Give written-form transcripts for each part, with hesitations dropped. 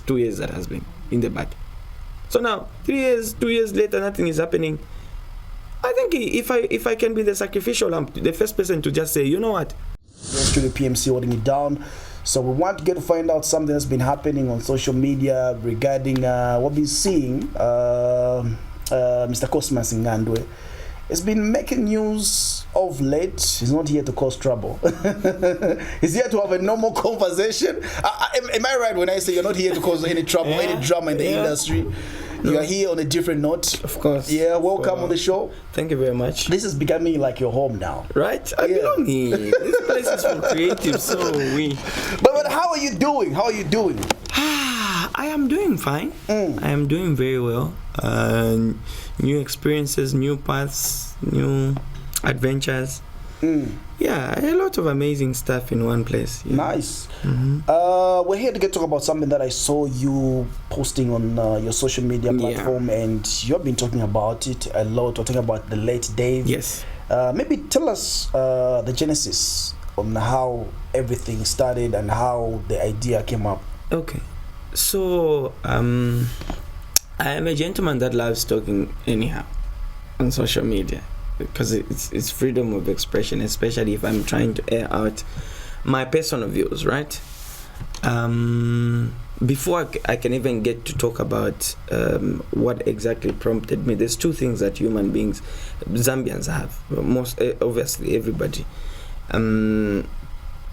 2 years that has been in the bag. So now 2 years later, nothing is happening. I think if I can be the sacrificial, I'm the first person to just say, you know what? Goes to the PMC holding it down. So we want to get to find out something that's been happening on social media regarding what we're seeing. Mr. Cosmas Ng'andwe has been making news of late. He's not here to cause trouble. He's here to have a normal conversation. Am I right when I say you're not here to cause any trouble, any drama in the industry? No. You are here on a different note. Of course. Yeah, welcome on the show. Thank you very much. This is becoming like your home now. Right? I belong here. This place is for creative, so we... But how are you doing? How are you doing? I am doing fine. I am doing very well. New experiences, new paths, new adventures. Yeah, a lot of amazing stuff in one place. Yeah. Nice. We're here to talk about something that I saw you posting on your social media platform, and you've been talking about it a lot. Talking about the late Daev. Yes. Maybe tell us the genesis on how everything started and how the idea came up. Okay. So I am a gentleman that loves talking anyhow on social media, because it's freedom of expression, especially if I'm trying to air out my personal views, right? Before I can even get to talk about what exactly prompted me, there's two things that human beings, Zambians have, most obviously everybody, the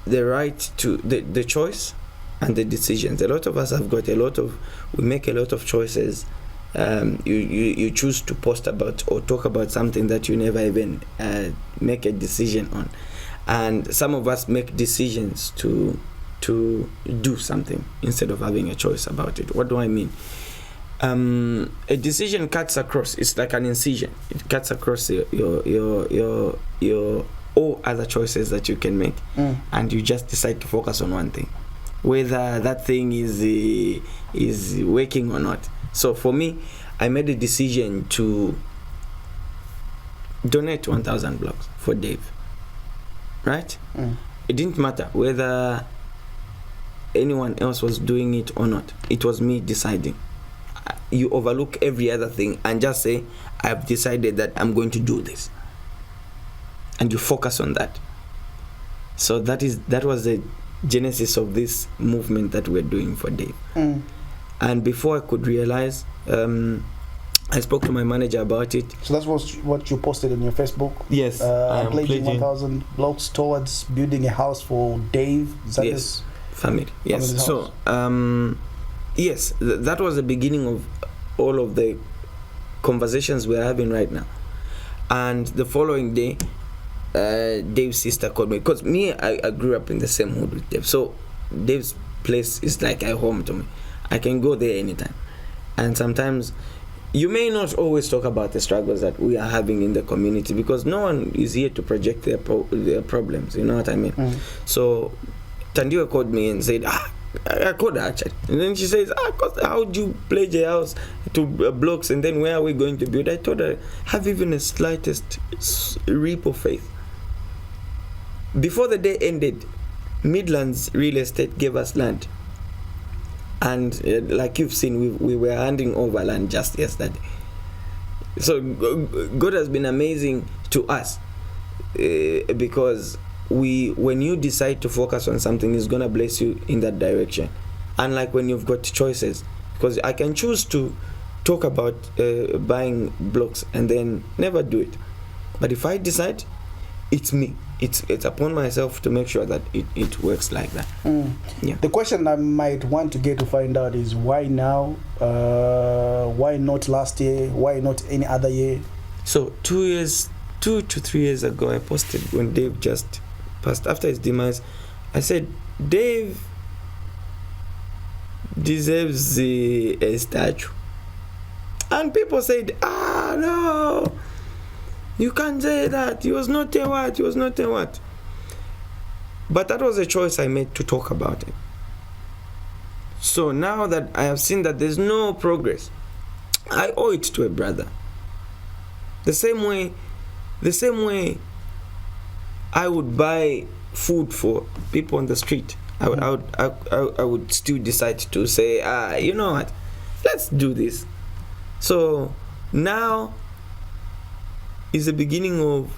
right to the choice and the decisions. A lot of us have got we make a lot of choices. You choose to post about or talk about something that you never even make a decision on, and some of us make decisions to do something instead of having a choice about it. What do I mean? A decision cuts across. It's like an incision. It cuts across your all other choices that you can make, and you just decide to focus on one thing, whether that thing is working or not. So for me, I made a decision to donate 1,000 blocks for Daev. Right? It didn't matter whether anyone else was doing it or not. It was me deciding. You overlook every other thing and just say, I've decided that I'm going to do this. And you focus on that. So that was the genesis of this movement that we're doing for Daev. And before I could realize, I spoke to my manager about it. So that's what you posted on your Facebook? Yes. I'm pledging 1,000 blocks towards building a house for Daev. Yes. Family. Yes. So, yes, that was the beginning of all of the conversations we're having right now. And the following day, Daev's sister called me, because I grew up in the same hood with Daev. So Daev's place is like a home to me. I can go there anytime. And sometimes you may not always talk about the struggles that we are having in the community, because no one is here to project their problems, you know what I mean? So Tandiwe called me and said, I called her actually, and then she says, how would you pledge a house to blocks, and then where are we going to build? I told her, have even a slightest reap of faith. Before the day ended, Midlands Real Estate gave us land. And like you've seen, we were handing over land just yesterday. So God has been amazing to us, because when you decide to focus on something, it's going to bless you in that direction. Unlike when you've got choices, because I can choose to talk about buying blocks and then never do it. But if I decide, it's me. It's upon myself to make sure that it works like that. Yeah. The question I might want to get to find out is why now? Why not last year? Why not any other year? So 2 to 3 years ago, I posted when Daev just passed. After his demise, I said, Daev deserves a statue. And people said, no, you can't say that. He was not a what? He was not a what? But that was a choice I made to talk about it. So now that I have seen that there's no progress, I owe it to a brother. The same way I would buy food for people on the street, I would still decide to say, you know what, let's do this. So now is the beginning of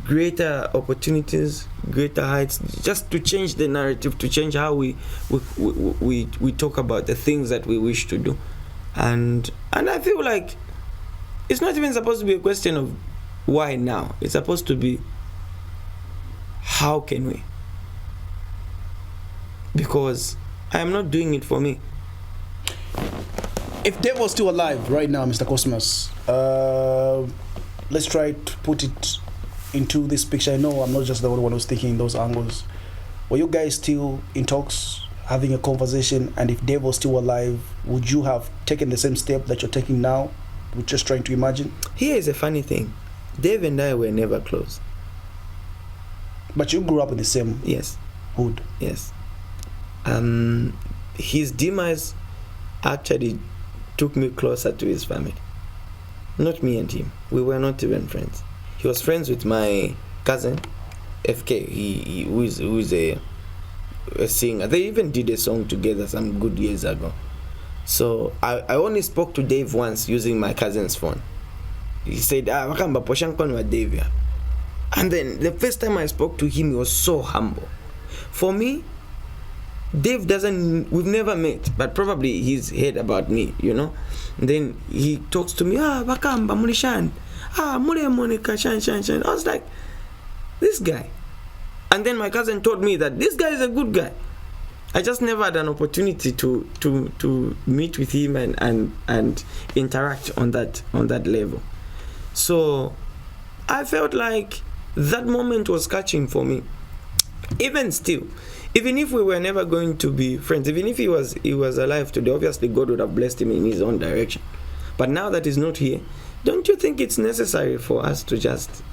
greater opportunities, greater heights, just to change the narrative, to change how we talk about the things that we wish to do. And I feel like it's not even supposed to be a question of why now. It's supposed to be how can we? Because I am not doing it for me. If Daev was still alive right now, Mr. Cosmas, let's try to put it into this picture. I know I'm not just the only one who's thinking those angles. Were you guys still in talks, having a conversation? And if Daev was still alive, would you have taken the same step that you're taking now? We're just trying to imagine. Here is a funny thing. Daev and I were never close. But you grew up in the same hood. Yes. His demise actually took me closer to his family. Not me and him. We were not even friends. He was friends with my cousin, FK. He who is a singer. They even did a song together some good years ago. So I only spoke to Daev once using my cousin's phone. He said, wakamba poshankon wa Daev. And then the first time I spoke to him, he was so humble. For me, Daev we've never met, but probably he's heard about me, you know. And then he talks to me, wakamba mulishan, mule monika shan. I was like, this guy. And then my cousin told me that this guy is a good guy. I just never had an opportunity to meet with him and interact on that level. So I felt like that moment was catching for me. Even still, even if we were never going to be friends, even if he was alive today, obviously God would have blessed him in his own direction. But now that he's not here, don't you think it's necessary for us to just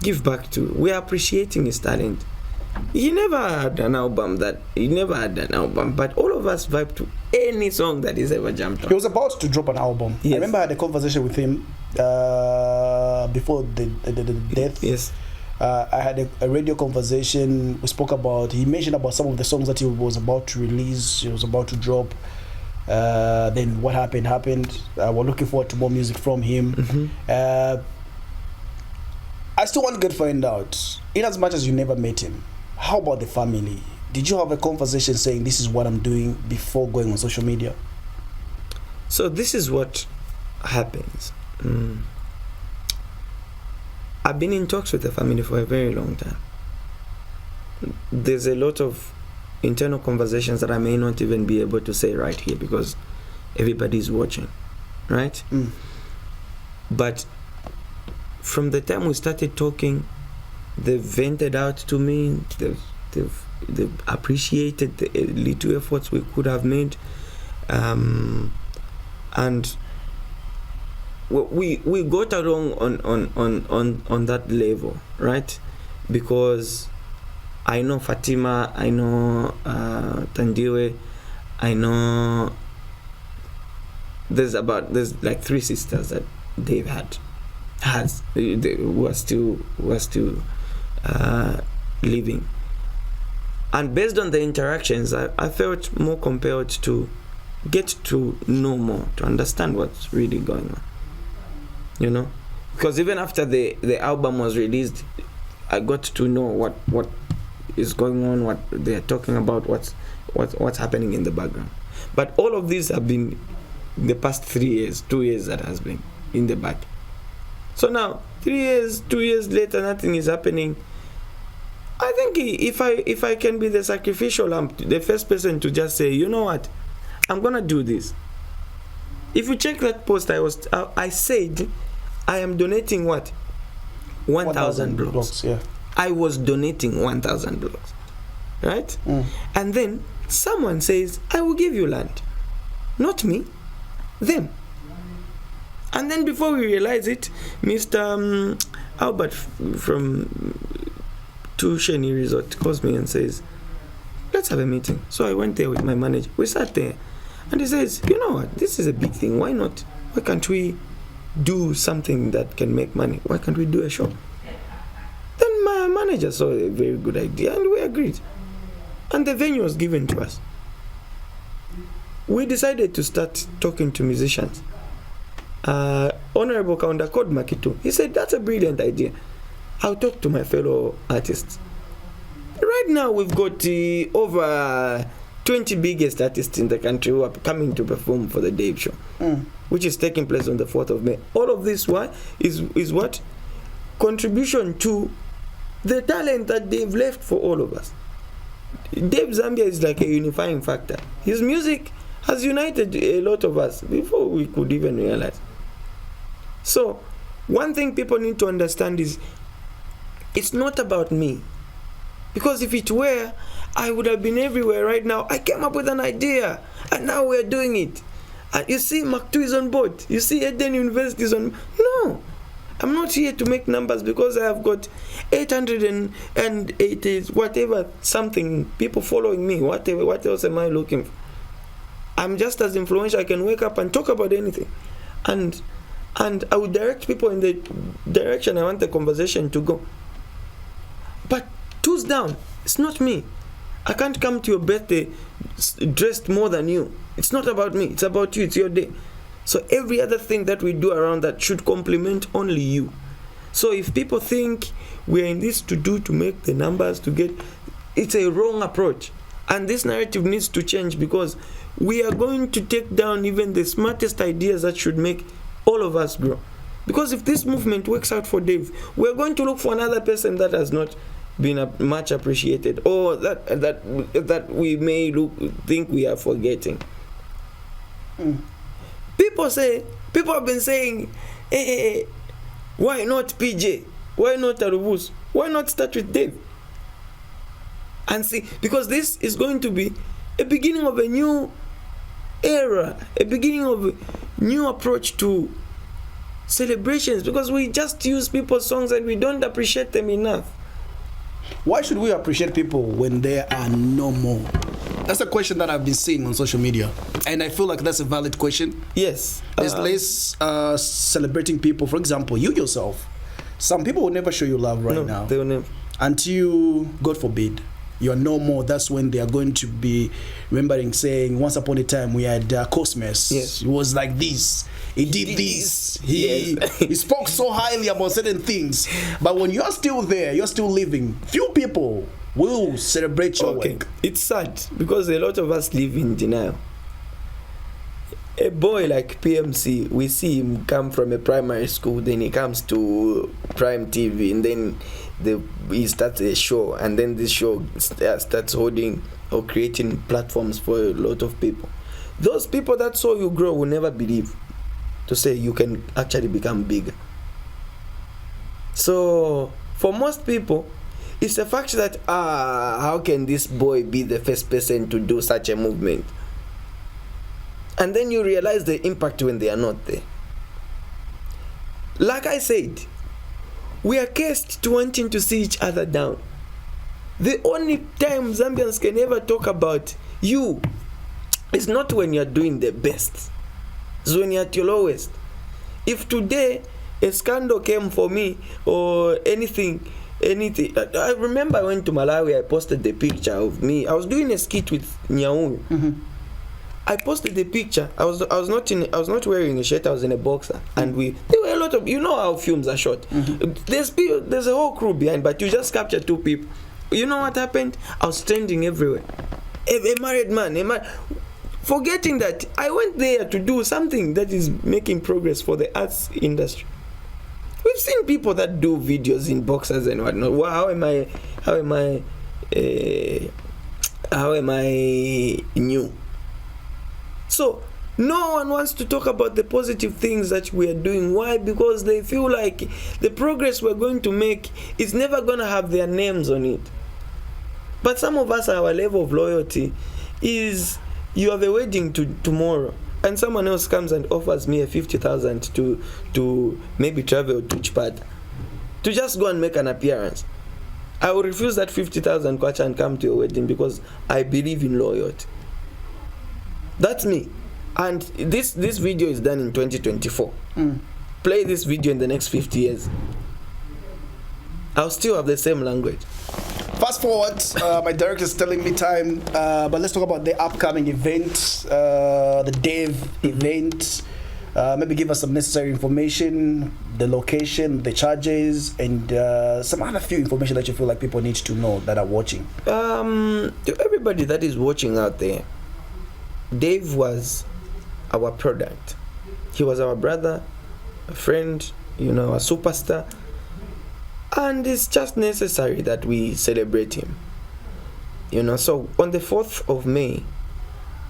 give back to? We are appreciating his talent. He never had an album, but all of us vibe to any song that he's ever jumped on. He was about to drop an album. Yes. I remember I had a conversation with him before the death. Yes. I had a radio conversation. We spoke about, he mentioned about some of the songs that he was about to release, he was about to drop. Then what happened. We're looking forward to more music from him. Mm-hmm. I still want to find out, in as much as you never met him, how about the family? Did you have a conversation saying this is what I'm doing before going on social media? So this is what happens. I've been in talks with the family for a very long time. There's a lot of internal conversations that I may not even be able to say right here because everybody's watching, right? But from the time we started talking, they've vented out to me. They've appreciated the little efforts we could have made, and we got along on that level, right? Because I know Fatima, I know Tandiwe, I know there's like 3 sisters that Daev has who are still living, and based on the interactions, I felt more compelled to get to know more, to understand what's really going on, you know, because even after the album was released, I got to know what is going on, what they're talking about, what's happening in the background. But all of these have been the past 3 years, 2 years that has been in the back. So now, 3 years, 2 years later, nothing is happening. I think if I can be the sacrificial lamb, the first person to just say, you know what, I'm gonna do this. If you check that post, I said I am donating what? 1,000 blocks. Yeah. I was donating 1,000 blocks, right? And then someone says, I will give you land. Not me, them. And then before we realize it, Mr. Albert from Tusheni Resort calls me and says, let's have a meeting. So I went there with my manager. We sat there and he says, you know what, this is a big thing. Why not? Why can't we do something that can make money? Why can't we do a show? Then my manager saw a very good idea and we agreed. And the venue was given to us. We decided to start talking to musicians. Honorable Kaunda called Makitu. He said, that's a brilliant idea. I'll talk to my fellow artists. Right now, we've got over 20 biggest artists in the country who are coming to perform for the Daev show, which is taking place on the 4th of May. All of this is what? Contribution to the talent that they've left for all of us. Daev Zambia is like a unifying factor. His music has united a lot of us before we could even realize. So, one thing people need to understand is it's not about me. Because if it were, I would have been everywhere right now. I came up with an idea, and now we're doing it. And you see, Mark 2 is on board. You see, Eden University is on. No, I'm not here to make numbers because I have got 880 whatever something people following me. Whatever. What else am I looking for? I'm just as influential. I can wake up and talk about anything, and I will direct people in the direction I want the conversation to go. But two's down. It's not me. I can't come to your birthday dressed more than you. It's not about me. It's about you. It's your day. So every other thing that we do around that should complement only you. So if people think we're in this to make the numbers to get, it's a wrong approach. And this narrative needs to change because we are going to take down even the smartest ideas that should make all of us grow. Because if this movement works out for Daev, we're going to look for another person that has not been much appreciated, or that we may think we are forgetting. People have been saying, hey, why not PJ? Why not Arubus? Why not start with Daev? And see, because this is going to be a beginning of a new era, a beginning of a new approach to celebrations, because we just use people's songs and we don't appreciate them enough. Why should we appreciate people when there are no more? That's a question that I've been seeing on social media, and I feel like that's a valid question. Yes. There's less celebrating people. For example, you yourself. Some people will never show you love now. They will never. Until, God forbid, you are no more. That's when they are going to be remembering saying, once upon a time we had Cosmas. Yes. He was like this. He did this. He spoke so highly about certain things. But when you're still there, you're still living, few people will celebrate your work. It's sad because a lot of us live in denial. A boy like PMC, we see him come from a primary school, then he comes to Prime TV, and then he starts a show, and then this show starts holding or creating platforms for a lot of people. Those people that saw you grow will never believe to say you can actually become bigger. So for most people, it's a fact that how can this boy be the first person to do such a movement? And then you realize the impact when they are not there. Like I said, we are cursed to wanting to see each other down. The only time Zambians can ever talk about you is not when you're doing the best. It's when you're at your lowest. If today a scandal came for me or anything, I remember I went to Malawi, I posted the picture of me. I was doing a skit with Nyau. Mm-hmm. I posted the picture. I was not wearing a shirt. I was in a boxer, and there were a lot of, you know how films are shot. Mm-hmm. There's a whole crew behind, but you just capture two people. You know what happened? I was trending everywhere. A married man, forgetting that I went there to do something that is making progress for the arts industry. We've seen people that do videos in boxers and whatnot. How am I new? So no one wants to talk about the positive things that we are doing. Why? Because they feel like the progress we're going to make is never going to have their names on it. But some of us, our level of loyalty is, you have a wedding tomorrow, and someone else comes and offers me a 50,000 to maybe travel to Chipata, to just go and make an appearance. I will refuse that 50,000 kwacha and come to your wedding because I believe in loyalty. That's me. And this video is done in 2024. Play this video in the next 50 years. I'll still have the same language. Fast forward, my director is telling me time, but let's talk about the upcoming event, the Daev event. Maybe give us some necessary information, the location, the charges, and some other few information that you feel like people need to know that are watching. To everybody that is watching out there, Daev was our product. He was our brother, a friend, a superstar. And it's just necessary that we celebrate him. So on the 4th of May,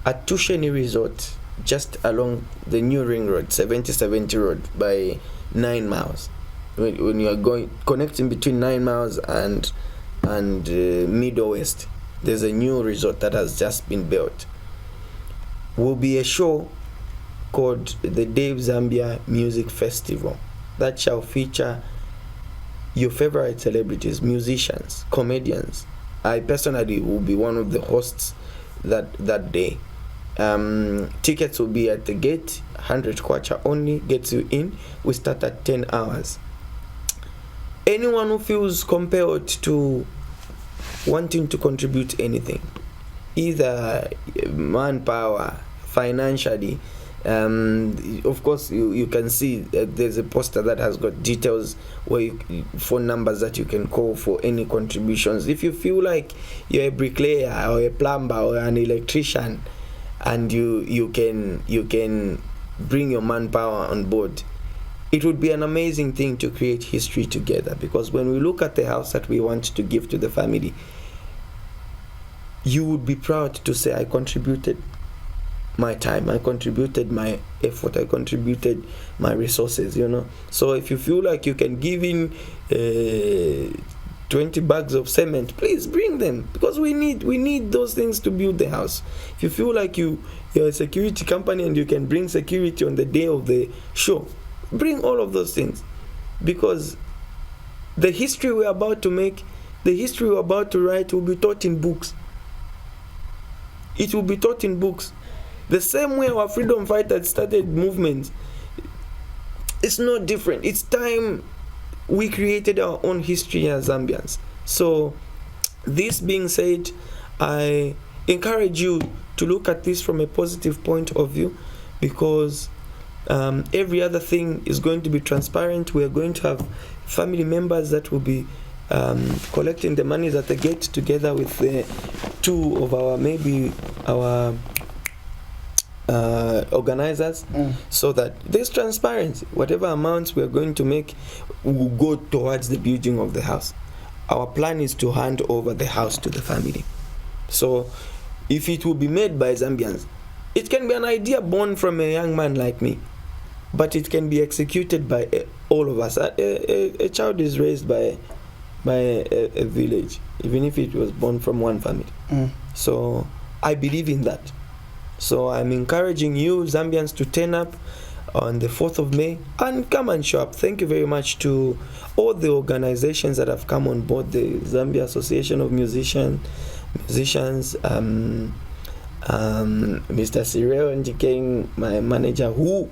at Tusheni Resort, just along the new ring road, 7070 road, by 9 miles. When you are connecting between 9 miles and Middle West, there's a new resort that has just been built. Will be a show called the Daev Zambia Music Festival that shall feature your favorite celebrities, musicians, comedians. I personally will be one of the hosts that day. Tickets will be at the gate, 100 kwacha only, gets you in. We start at 10 hours. Anyone who feels compelled to wanting to contribute anything, either manpower, financially, of course you can see there's a poster that has got details where phone numbers that you can call for any contributions. If you feel like you're a bricklayer or a plumber or an electrician and you can bring your manpower on board, it would be an amazing thing to create history together. Because when we look at the house that we want to give to the family, you would be proud to say, I contributed my time, I contributed my effort, I contributed my resources, So if you feel like you can give in 20 bags of cement, please bring them, because we need those things to build the house. If you feel like you're a security company and you can bring security on the day of the show, bring all of those things, because the history we're about to make, the history we're about to write will be taught in books. It will be taught in books. The same way our freedom fighters started movements, it's no different. It's time we created our own history as Zambians. So, this being said, I encourage you to look at this from a positive point of view, because every other thing is going to be transparent. We are going to have family members that will be collecting the monies at the gate together with two of our organizers, so that there's transparency. Whatever amounts we are going to make will go towards the building of the house. Our plan is to hand over the house to the family. So if it will be made by Zambians, it can be an idea born from a young man like me, but it can be executed by all of us. A child is raised by a village, even if it was born from one family. So I believe in that. So I'm encouraging you, Zambians, to turn up on the 4th of May and come and show up. Thank you very much to all the organizations that have come on board, the Zambia Association of Musicians, Mr. Cyril Njikeng, my manager, who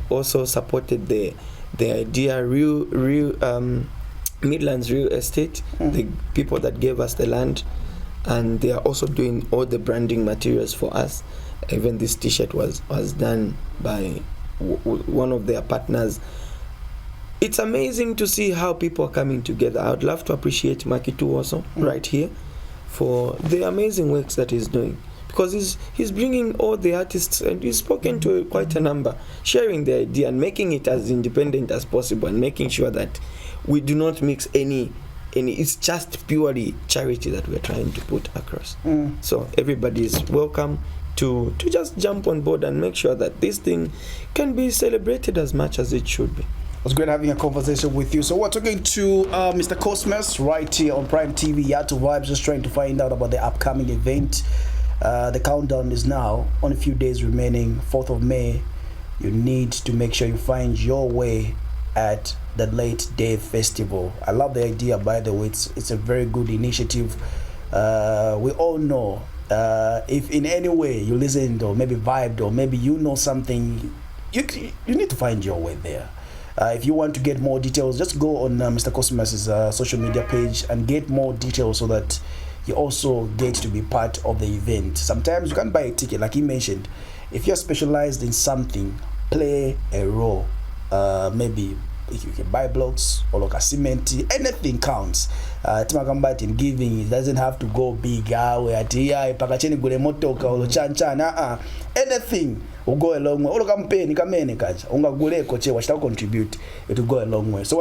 also supported the idea, Midlands Real Estate, the people that gave us the land. And they are also doing all the branding materials for us. Even this t-shirt was done by one of their partners. It's amazing to see how people are coming together. I would love to appreciate Makitu also right here for the amazing works that he's doing, because he's bringing all the artists, and he's spoken to quite a number, sharing the idea and making it as independent as possible, and making sure that we do not mix any. It's just purely charity that we're trying to put across. So everybody is welcome to just jump on board and make sure that this thing can be celebrated as much as it should be. It was great having a conversation with you. So we're talking to Mr. Cosmas right here on Prime TV, YATU Vibes, just trying to find out about the upcoming event. The countdown is now, only a few days remaining, 4th of May. You need to make sure you find your way at the Late Daev Festival. I love the idea, by the way. It's a very good initiative. We all know, if in any way you listened or maybe vibed or maybe you know something, you need to find your way there. If you want to get more details, just go on Mr. Cosmas's social media page and get more details so that you also get to be part of the event. Sometimes you can buy a ticket, like he mentioned. If you're specialized in something, play a role. Maybe if you can buy blocks or like a cement, anything counts. Timakambati in giving, it doesn't have to go big. Anything will go a long way. Contribute, it will go a long way. So